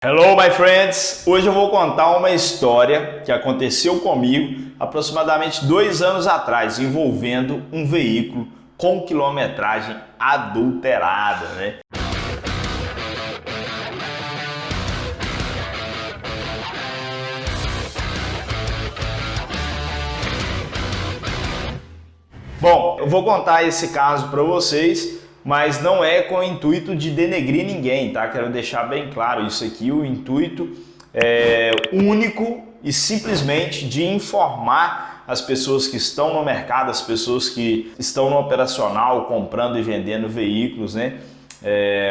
Hello, my friends! Hoje eu vou contar uma história que aconteceu comigo aproximadamente 2 anos atrás, envolvendo um veículo com quilometragem adulterada, né? Bom, eu vou contar esse caso para vocês, mas não é com o intuito de denegrir ninguém, tá? Quero deixar bem claro isso aqui, o intuito é único e simplesmente de informar as pessoas que estão no mercado, as pessoas que estão no operacional, comprando e vendendo veículos, né?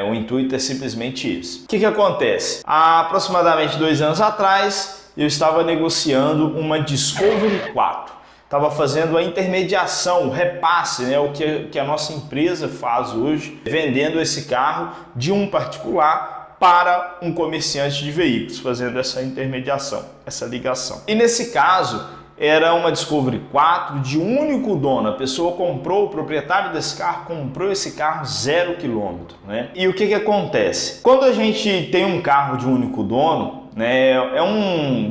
O intuito é simplesmente isso. O que acontece? Há aproximadamente 2 anos atrás, eu estava negociando uma Discovery 4. Estava fazendo a intermediação, o repasse, né, o que a nossa empresa faz hoje, vendendo esse carro de um particular para um comerciante de veículos, fazendo essa intermediação, essa ligação. E nesse caso, era uma Discovery 4 de um único dono. A pessoa comprou, o proprietário desse carro comprou esse carro 0 km, né? E o que acontece? Quando a gente tem um carro de um único dono, né,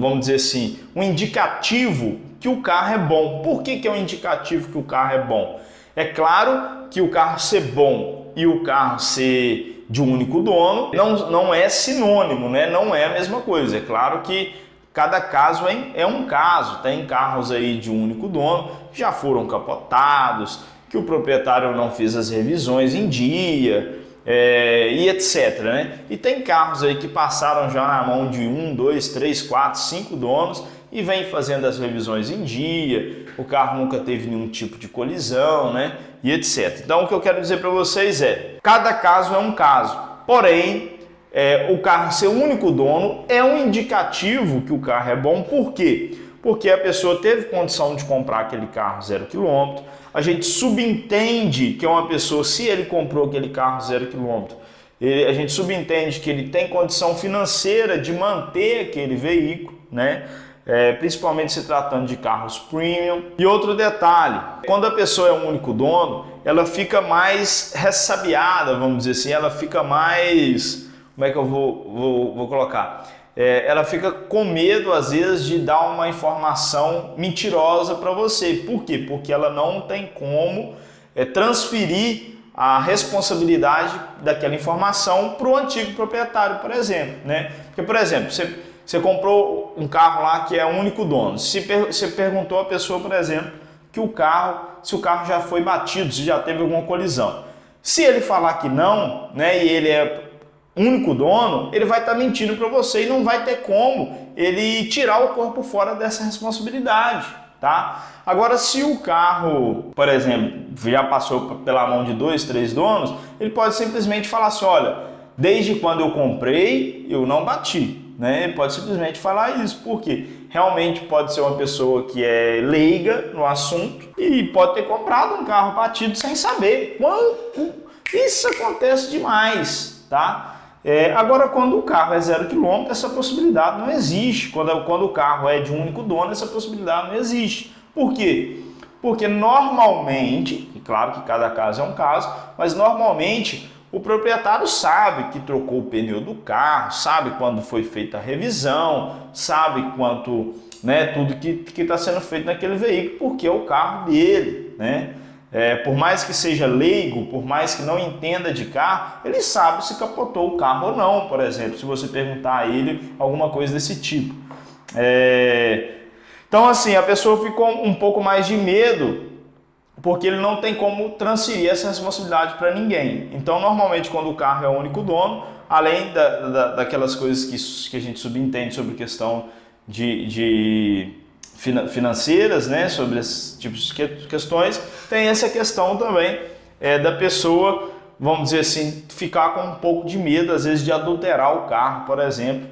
vamos dizer assim, um indicativo que o carro é bom. Por que é um indicativo que o carro é bom? É claro que o carro ser bom e o carro ser de um único dono não é sinônimo, né? Não é a mesma coisa. É claro que cada caso é um caso. Tem carros aí de um único dono que já foram capotados, que o proprietário não fez as revisões em dia, e etc, né? E tem carros aí que passaram já na mão de 1, 2, 3, 4, 5 donos e vem fazendo as revisões em dia, o carro nunca teve nenhum tipo de colisão, né? E etc. Então o que eu quero dizer para vocês cada caso é um caso, porém o carro ser único dono é um indicativo que o carro é bom. Por quê? Porque a pessoa teve condição de comprar aquele carro 0 km, a gente subentende que é uma pessoa, se ele comprou aquele carro 0 km, a gente subentende que ele tem condição financeira de manter aquele veículo, né? Principalmente se tratando de carros premium. E outro detalhe, quando a pessoa é um único dono, ela fica mais ressabiada, vamos dizer assim, ela fica mais... Como é que eu vou colocar? Ela fica com medo, às vezes, de dar uma informação mentirosa para você. Por quê? Porque ela não tem como transferir a responsabilidade daquela informação para o antigo proprietário, por exemplo, né? Porque, por exemplo, você comprou um carro lá que é um único dono. Você perguntou à pessoa, por exemplo, que se o carro já foi batido, se já teve alguma colisão. Se ele falar que não, né, e ele é único dono, ele vai estar mentindo para você e não vai ter como ele tirar o corpo fora dessa responsabilidade, tá? Agora, se o carro, por exemplo, já passou pela mão de 2, 3 donos, ele pode simplesmente falar assim, olha, desde quando eu comprei, eu não bati. Né? Ele pode simplesmente falar isso, porque realmente pode ser uma pessoa que é leiga no assunto e pode ter comprado um carro batido sem saber. Isso acontece demais, tá? Agora, quando o carro é 0 km, essa possibilidade não existe. Quando o carro é de um único dono, essa possibilidade não existe. Por quê? Porque normalmente, e claro que cada caso é um caso, mas normalmente o proprietário sabe que trocou o pneu do carro, sabe quando foi feita a revisão, sabe quanto, né, tudo que está sendo feito naquele veículo, porque é o carro dele, né? Por mais que seja leigo, por mais que não entenda de carro, ele sabe se capotou o carro ou não, por exemplo, se você perguntar a ele alguma coisa desse tipo. Então, assim, a pessoa ficou um pouco mais de medo, porque ele não tem como transferir essa responsabilidade para ninguém. Então, normalmente, quando o carro é o único dono, além daquelas coisas que a gente subentende sobre questão de financeiras, né, sobre esses tipos de questões, tem essa questão também da pessoa, vamos dizer assim, ficar com um pouco de medo, às vezes, de adulterar o carro, por exemplo,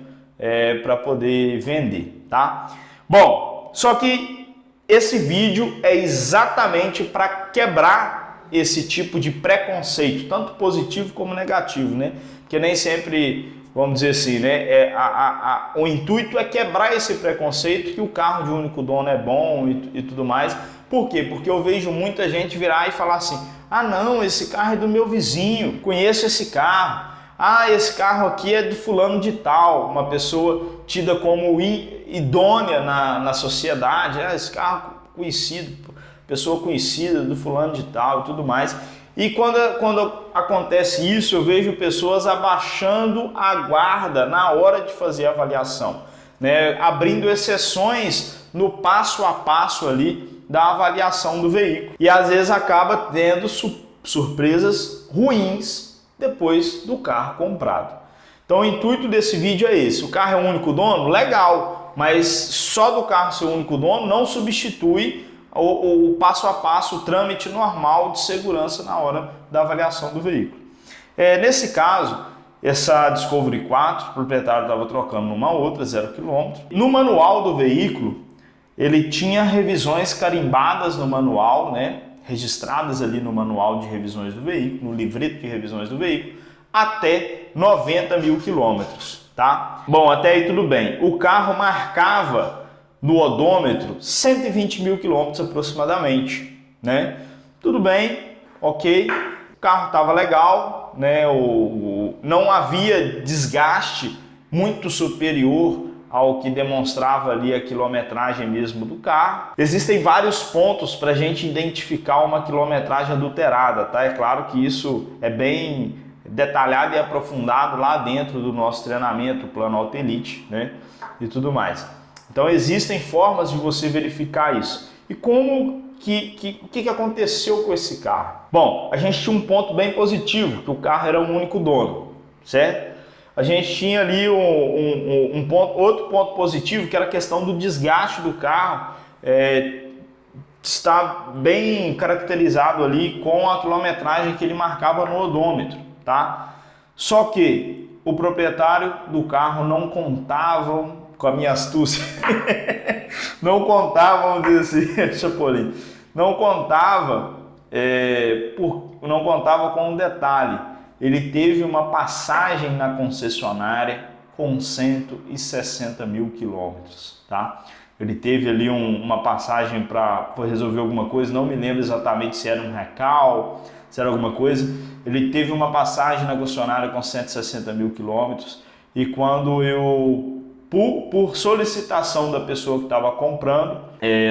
para poder vender, tá? Bom, só que esse vídeo é exatamente para quebrar esse tipo de preconceito, tanto positivo como negativo, né? Porque nem sempre, vamos dizer assim, né? O intuito é quebrar esse preconceito que o carro de um único dono é bom e tudo mais. Por quê? Porque eu vejo muita gente virar e falar assim, ah não, esse carro é do meu vizinho, conheço esse carro. Ah, esse carro aqui é do fulano de tal, uma pessoa tida como idônea na sociedade. Ah, esse carro conhecido, pessoa conhecida do fulano de tal e tudo mais. E quando acontece isso, eu vejo pessoas abaixando a guarda na hora de fazer a avaliação, né? Abrindo exceções no passo a passo ali da avaliação do veículo. E às vezes acaba tendo surpresas ruins depois do carro comprado. Então o intuito desse vídeo é esse. O carro é um único dono? Legal, mas só do carro ser o único dono não substitui o passo a passo, o trâmite normal de segurança na hora da avaliação do veículo. Nesse caso, essa Discovery 4, o proprietário estava trocando numa outra, 0 km. No manual do veículo, ele tinha revisões carimbadas no manual, né? Registradas ali no manual de revisões do veículo, no livreto de revisões do veículo, até 90 mil quilômetros, tá? Bom, até aí tudo bem. O carro marcava no odômetro 120 mil quilômetros aproximadamente, né? Tudo bem, ok, o carro estava legal, né? Não havia desgaste muito superior ao que demonstrava ali a quilometragem mesmo do carro. Existem vários pontos para a gente identificar uma quilometragem adulterada, tá? É claro que isso é bem detalhado e aprofundado lá dentro do nosso treinamento, Plano Auto Elite, né? E tudo mais. Então existem formas de você verificar isso. E como o que aconteceu com esse carro? Bom, a gente tinha um ponto bem positivo, que o carro era um único dono, certo? A gente tinha ali outro ponto positivo, que era a questão do desgaste do carro, está bem caracterizado ali com a quilometragem que ele marcava no odômetro, tá? Só que o proprietário do carro não contava com a minha astúcia, não contava, vamos dizer assim, Chapolin, não contava com um detalhe. Ele teve uma passagem na concessionária com 160 mil quilômetros, tá? Ele teve ali uma passagem para resolver alguma coisa, não me lembro exatamente se era um recal, se era alguma coisa. Ele teve uma passagem na concessionária com 160 mil quilômetros e quando por solicitação da pessoa que estava comprando,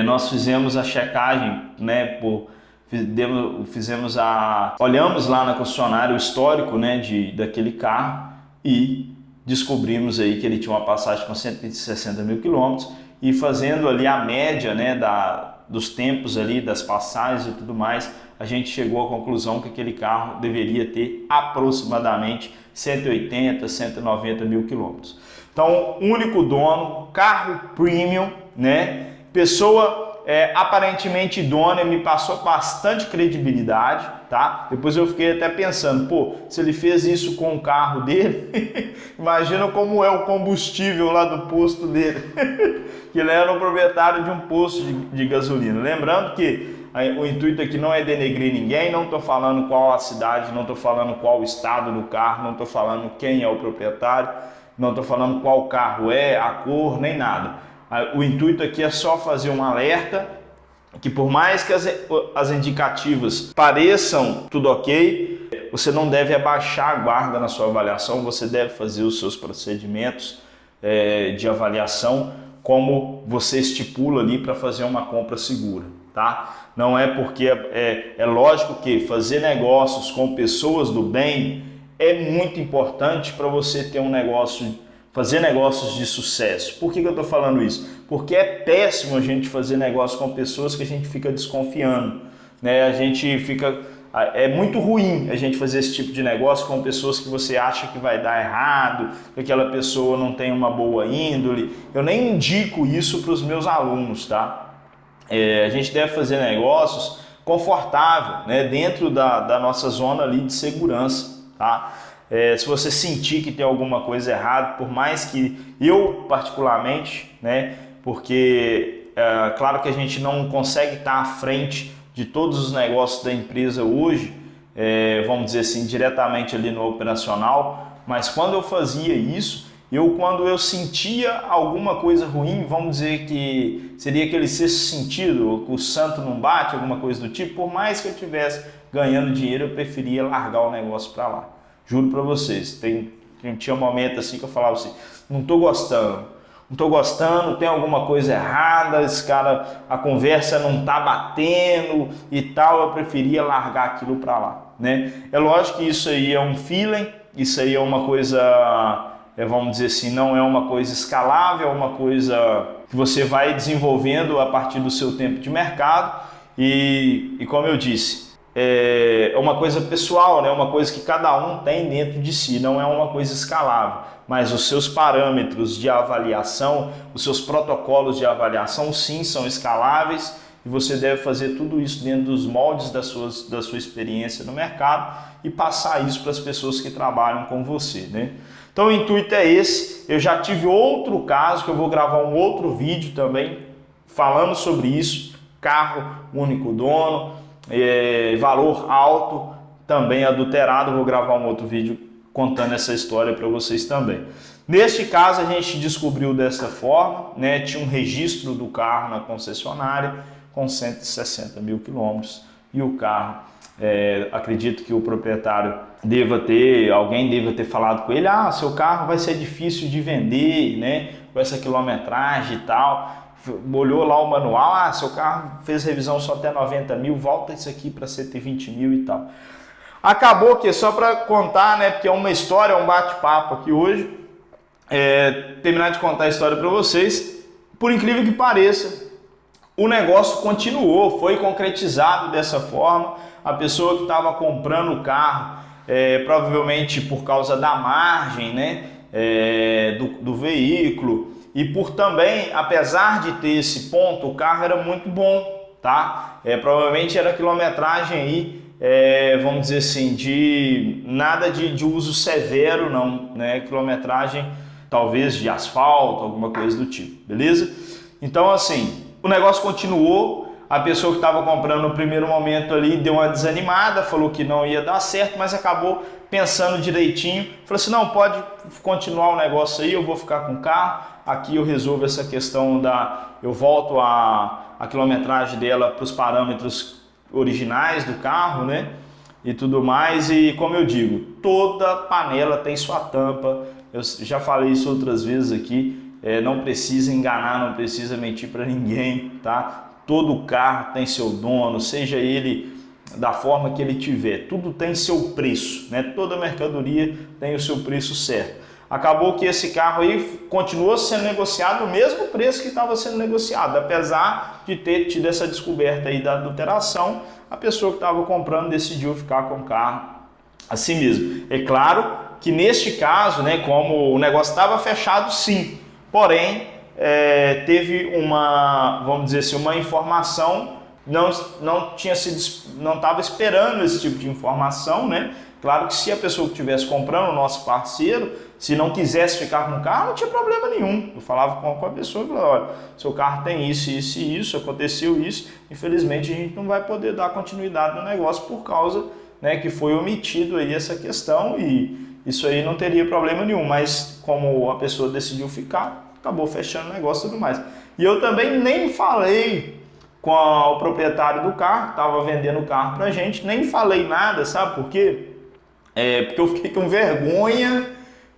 nós fizemos a checagem, né, olhamos lá na concessionária o histórico, né, daquele carro e descobrimos aí que ele tinha uma passagem com 160 mil quilômetros e fazendo ali a média, né, dos tempos ali, das passagens e tudo mais, a gente chegou à conclusão que aquele carro deveria ter aproximadamente 180, 190 mil quilômetros. Então, único dono, carro premium, né, pessoa aparentemente idônea, me passou bastante credibilidade, tá? Depois eu fiquei até pensando, pô, se ele fez isso com o carro dele, imagina como é o combustível lá do posto dele, que ele era o proprietário de um posto de gasolina. Lembrando que o intuito aqui não é denegrir ninguém, não estou falando qual a cidade, não estou falando qual o estado do carro, não estou falando quem é o proprietário, não estou falando qual carro é, a cor, nem nada. O intuito aqui é só fazer um alerta que por mais que as indicativas pareçam tudo ok, você não deve abaixar a guarda na sua avaliação, você deve fazer os seus procedimentos de avaliação como você estipula ali para fazer uma compra segura, tá? Não é porque é lógico que fazer negócios com pessoas do bem é muito importante para você ter um negócio, fazer negócios de sucesso. Por que eu estou falando isso? Porque é péssimo a gente fazer negócio com pessoas que a gente fica desconfiando, né? É muito ruim a gente fazer esse tipo de negócio com pessoas que você acha que vai dar errado, que aquela pessoa não tem uma boa índole. Eu nem indico isso para os meus alunos, tá? A gente deve fazer negócios confortável, né? Dentro da nossa zona ali de segurança, tá? Se você sentir que tem alguma coisa errada, por mais que eu particularmente, né, porque claro que a gente não consegue estar à frente de todos os negócios da empresa hoje, vamos dizer assim, diretamente ali no operacional, mas quando eu fazia isso, quando eu sentia alguma coisa ruim, vamos dizer que seria aquele sexto sentido, que o santo não bate, alguma coisa do tipo, por mais que eu estivesse ganhando dinheiro, eu preferia largar o negócio para lá. Juro para vocês, tinha um momento assim que eu falava assim, não tô gostando, tem alguma coisa errada, esse cara, a conversa não tá batendo e tal, eu preferia largar aquilo para lá, né? É lógico que isso aí é um feeling, isso aí é uma coisa, vamos dizer assim, não é uma coisa escalável, é uma coisa que você vai desenvolvendo a partir do seu tempo de mercado e como eu disse, é uma coisa pessoal, né? Uma coisa que cada um tem dentro de si, não é uma coisa escalável, mas os seus parâmetros de avaliação, os seus protocolos de avaliação sim são escaláveis e você deve fazer tudo isso dentro dos moldes da sua experiência no mercado e passar isso para as pessoas que trabalham com você, né? Então o intuito é esse. Eu já tive outro caso que eu vou gravar um outro vídeo também falando sobre isso, carro único dono, valor alto, também adulterado. Vou gravar um outro vídeo contando essa história para vocês também. Neste caso a gente descobriu dessa forma, né? Tinha um registro do carro na concessionária com 160 mil quilômetros e o carro, acredito que o proprietário alguém deva ter falado com ele, seu carro vai ser difícil de vender, né? Com essa quilometragem e tal. Olhou lá o manual, seu carro fez revisão só até 90 mil, volta isso aqui para 120 mil e tal. Acabou que, só para contar, né, porque é uma história, um bate-papo aqui hoje, terminar de contar a história para vocês, por incrível que pareça, o negócio continuou, foi concretizado dessa forma, a pessoa que estava comprando o carro, provavelmente por causa da margem, né, do veículo, e por também, apesar de ter esse ponto, o carro era muito bom, tá? Provavelmente era quilometragem aí, vamos dizer assim, de nada de uso severo não, né? Quilometragem talvez de asfalto, alguma coisa do tipo, beleza? Então assim, o negócio continuou, a pessoa que estava comprando no primeiro momento ali deu uma desanimada, falou que não ia dar certo, mas acabou pensando direitinho, falou assim, não, pode continuar o negócio aí, eu vou ficar com o carro, aqui eu resolvo essa questão eu volto a quilometragem dela para os parâmetros originais do carro, né? E tudo mais, e como eu digo, toda panela tem sua tampa, eu já falei isso outras vezes aqui, não precisa enganar, não precisa mentir para ninguém, tá? Todo carro tem seu dono, seja ele da forma que ele tiver, tudo tem seu preço, né? Toda mercadoria tem o seu preço certo. Acabou que esse carro aí continuou sendo negociado o mesmo preço que estava sendo negociado, apesar de ter tido essa descoberta aí da adulteração, a pessoa que estava comprando decidiu ficar com o carro assim mesmo. É claro que neste caso, né, como o negócio estava fechado, sim, porém teve vamos dizer assim, uma informação, não estava esperando esse tipo de informação, né? Claro que se a pessoa que estivesse comprando, o nosso parceiro, se não quisesse ficar com o carro, não tinha problema nenhum. Eu falava com a pessoa e falava, olha, seu carro tem isso, isso e isso, aconteceu isso, infelizmente a gente não vai poder dar continuidade no negócio por causa, né, que foi omitido aí essa questão e isso aí não teria problema nenhum, mas como a pessoa decidiu ficar, acabou fechando o negócio e tudo mais. E eu também nem falei com o proprietário do carro, que estava vendendo o carro pra gente, nem falei nada, sabe por quê? Porque eu fiquei com vergonha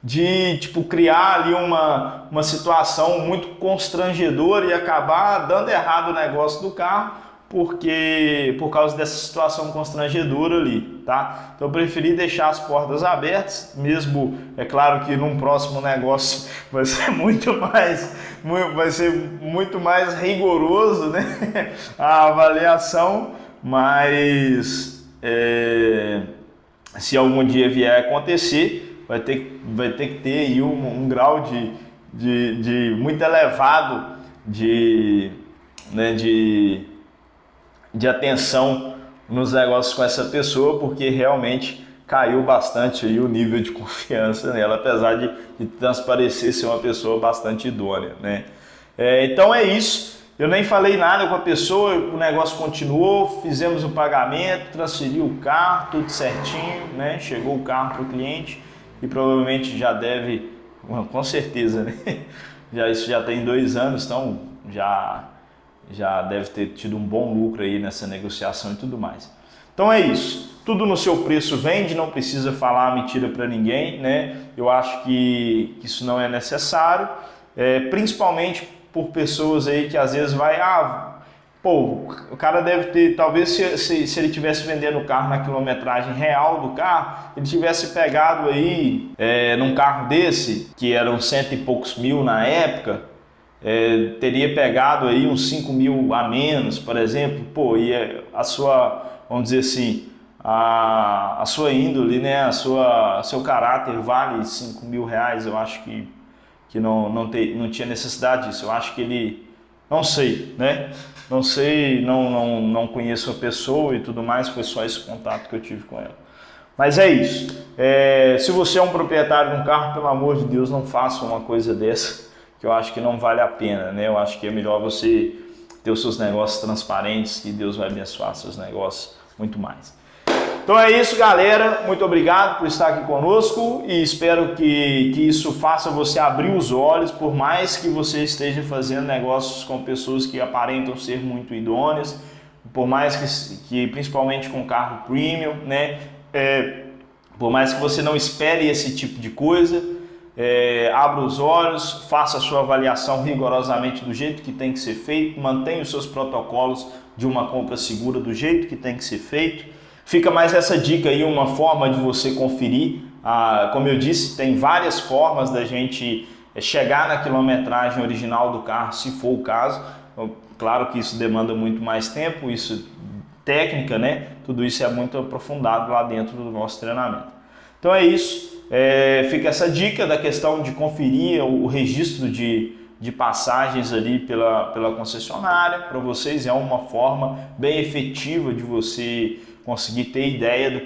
de criar ali uma situação muito constrangedora e acabar dando errado o negócio do carro por causa dessa situação constrangedora ali, tá? Então eu preferi deixar as portas abertas, mesmo, é claro que num próximo negócio vai ser muito mais rigoroso, né? A avaliação, mas se algum dia vier a acontecer, vai ter que ter aí um grau de muito elevado de atenção nos negócios com essa pessoa, porque realmente caiu bastante aí o nível de confiança nela, apesar de transparecer ser uma pessoa bastante idônea, né? Então é isso, eu nem falei nada com a pessoa, o negócio continuou, fizemos o pagamento, transferiu o carro, tudo certinho, né? Chegou o carro para o cliente e provavelmente já deve, com certeza, né? Isso já tem 2 anos, então já deve ter tido um bom lucro aí nessa negociação e tudo mais. Então é isso. tudo no seu preço vende, não precisa falar mentira para ninguém, né? Eu acho que isso não é necessário, principalmente por pessoas aí que às vezes pô, o cara deve ter, talvez se ele tivesse vendendo o carro na quilometragem real do carro, ele tivesse pegado aí num carro desse, que eram 100 e poucos mil na época, teria pegado aí uns 5 mil a menos, por exemplo, pô, e a sua, vamos dizer assim, a sua índole, né, seu caráter vale 5 mil reais, eu acho que não tinha necessidade disso, eu acho que ele, não sei, né, não sei, não conheço a pessoa e tudo mais, foi só esse contato que eu tive com ela. Mas é isso, se você é um proprietário de um carro, pelo amor de Deus, não faça uma coisa dessa, que eu acho que não vale a pena, né, eu acho que é melhor você ter os seus negócios transparentes, que Deus vai abençoar seus negócios muito mais. Então é isso, galera. Muito obrigado por estar aqui conosco e espero que isso faça você abrir os olhos, por mais que você esteja fazendo negócios com pessoas que aparentam ser muito idôneas, por mais que principalmente com carro premium, né? Por mais que você não espere esse tipo de coisa, abra os olhos, faça a sua avaliação rigorosamente do jeito que tem que ser feito, mantenha os seus protocolos de uma compra segura do jeito que tem que ser feito. Fica mais essa dica aí, uma forma de você conferir. Como eu disse, tem várias formas da gente chegar na quilometragem original do carro, se for o caso. Claro que isso demanda muito mais tempo, isso técnica, né? Tudo isso é muito aprofundado lá dentro do nosso treinamento. Então é isso. Fica essa dica da questão de conferir o registro de passagens ali pela concessionária. Para vocês é uma forma bem efetiva de você conseguir ter ideia do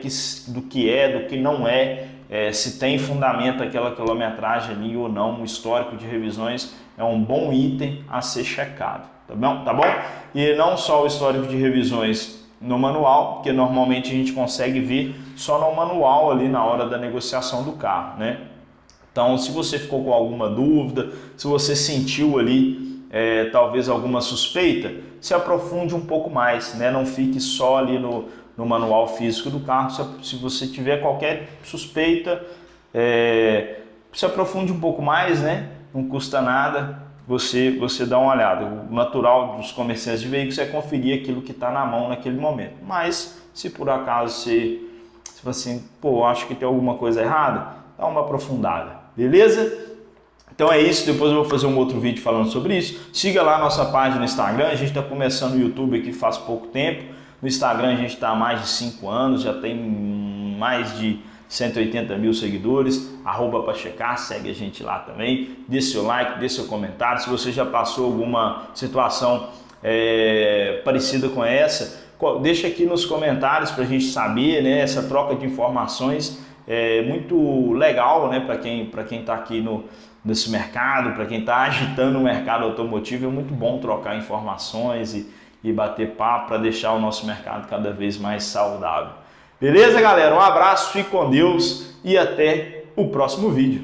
que não é, se tem fundamento aquela quilometragem ali ou não. O histórico de revisões é um bom item a ser checado, tá bom? E não só o histórico de revisões no manual, porque normalmente a gente consegue ver só no manual ali na hora da negociação do carro, né? Então, se você ficou com alguma dúvida, se você sentiu ali talvez alguma suspeita, se aprofunde um pouco mais, né? Não fique só ali no manual físico do carro. Se você tiver qualquer suspeita, se aprofunde um pouco mais, né? Não custa nada você dá uma olhada. O natural dos comerciantes de veículos é conferir aquilo que está na mão naquele momento. Mas se por acaso você fala assim, pô, acho que tem alguma coisa errada, dá uma aprofundada, beleza? Então é isso, depois eu vou fazer um outro vídeo falando sobre isso. Siga lá a nossa página no Instagram, a gente está começando o YouTube aqui faz pouco tempo. No Instagram a gente está há mais de 5 anos, já tem mais de 180 mil seguidores, @pachecar, segue a gente lá também, dê seu like, dê seu comentário. Se você já passou alguma situação parecida com essa, deixa aqui nos comentários para a gente saber, né? Essa troca de informações é muito legal, né? Para quem está aqui nesse mercado, para quem está agitando o mercado automotivo, é muito bom trocar informações e bater papo para deixar o nosso mercado cada vez mais saudável. Beleza, galera? Um abraço, fique com Deus e até o próximo vídeo.